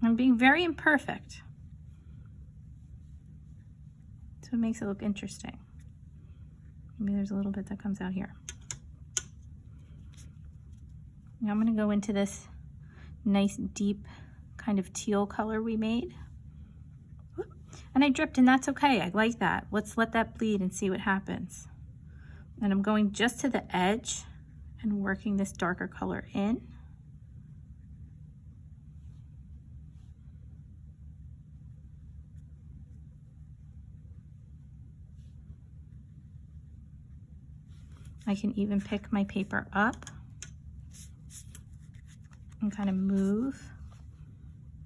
I'm being very imperfect, so it makes it look interesting. Maybe there's a little bit that comes out here. Now I'm going to go into this nice deep kind of teal color we made. And I dripped, and that's okay. I like that. Let's let that bleed and see what happens. And I'm going just to the edge and working this darker color in. I can even pick my paper up and kind of move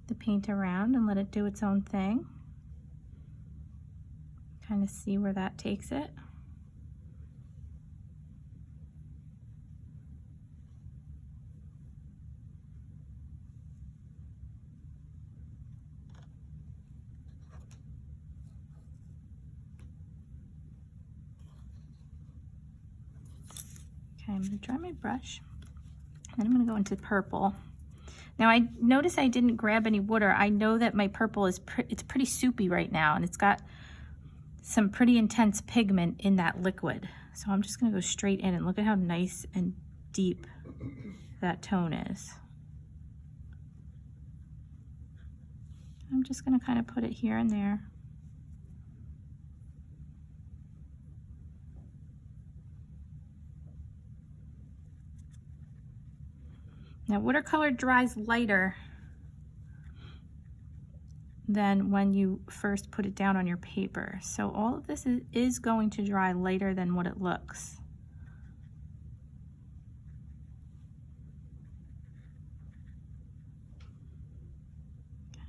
the paint around and let it do its own thing. Kind of see where that takes it. Okay, I'm going to dry my brush, and I'm going to go into purple. Now I notice I didn't grab any water. I know that my purple is it's pretty soupy right now, and it's got some pretty intense pigment in that liquid. So I'm just going to go straight in, and look at how nice and deep that tone is. I'm just going to kind of put it here and there. Now watercolor dries lighter than when you first put it down on your paper. So all of this is going to dry lighter than what it looks.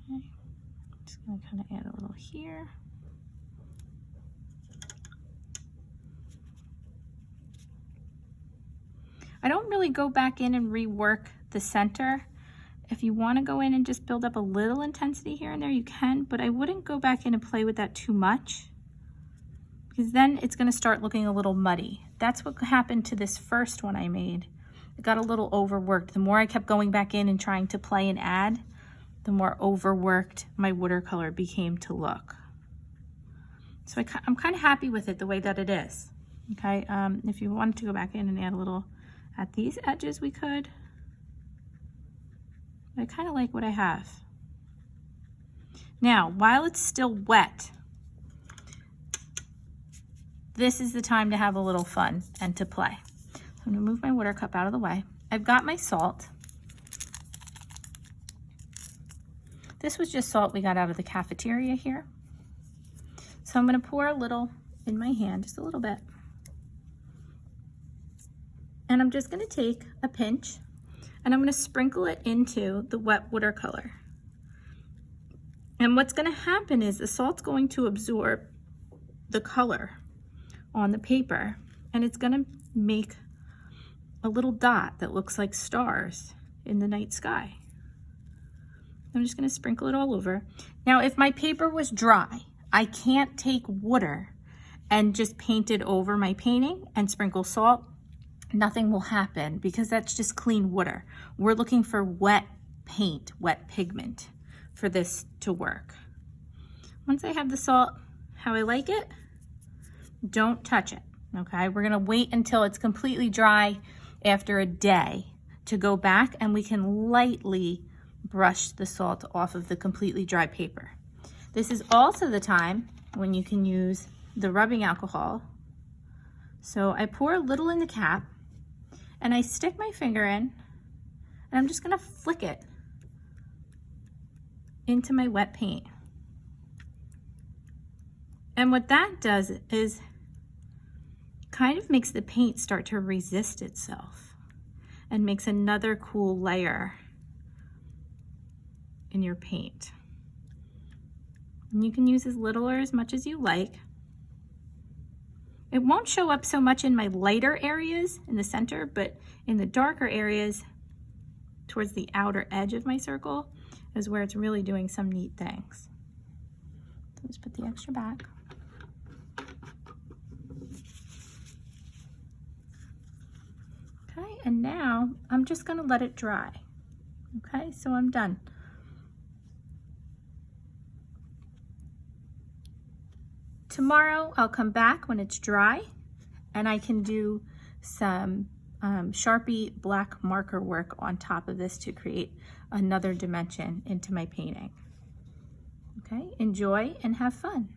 Okay, I'm just going to kind of add a little here. I don't really go back in and rework the center. If you want to go in and just build up a little intensity here and there, you can, but I wouldn't go back in and play with that too much, because then it's going to start looking a little muddy. That's what happened to this first one I made. It got a little overworked. The more I kept going back in and trying to play and add, the more overworked my watercolor became to look. So I'm kind of happy with it the way that it is. Okay, if you wanted to go back in and add a little at these edges, we could. I kind of like what I have. Now, while it's still wet, this is the time to have a little fun and to play. I'm gonna move my water cup out of the way. I've got my salt. This was just salt we got out of the cafeteria here. So I'm gonna pour a little in my hand, just a little bit. And I'm just gonna take a pinch and I'm gonna sprinkle it into the wet watercolor. And what's gonna happen is the salt's going to absorb the color on the paper, and it's gonna make a little dot that looks like stars in the night sky. I'm just gonna sprinkle it all over. Now, if my paper was dry, I can't take water and just paint it over my painting and sprinkle salt. Nothing will happen because that's just clean water. We're looking for wet paint, wet pigment for this to work. Once I have the salt how I like it, don't touch it, okay? We're gonna wait until it's completely dry after a day to go back, and we can lightly brush the salt off of the completely dry paper. This is also the time when you can use the rubbing alcohol. So I pour a little in the cap, and I stick my finger in, and I'm just gonna flick it into my wet paint. And what that does is kind of makes the paint start to resist itself and makes another cool layer in your paint. And you can use as little or as much as you like. It won't show up so much in my lighter areas in the center, but in the darker areas towards the outer edge of my circle is where it's really doing some neat things. So let's put the extra back. Okay, and now I'm just gonna let it dry. Okay, so I'm done. Tomorrow I'll come back when it's dry and I can do some Sharpie black marker work on top of this to create another dimension into my painting. Okay, enjoy and have fun.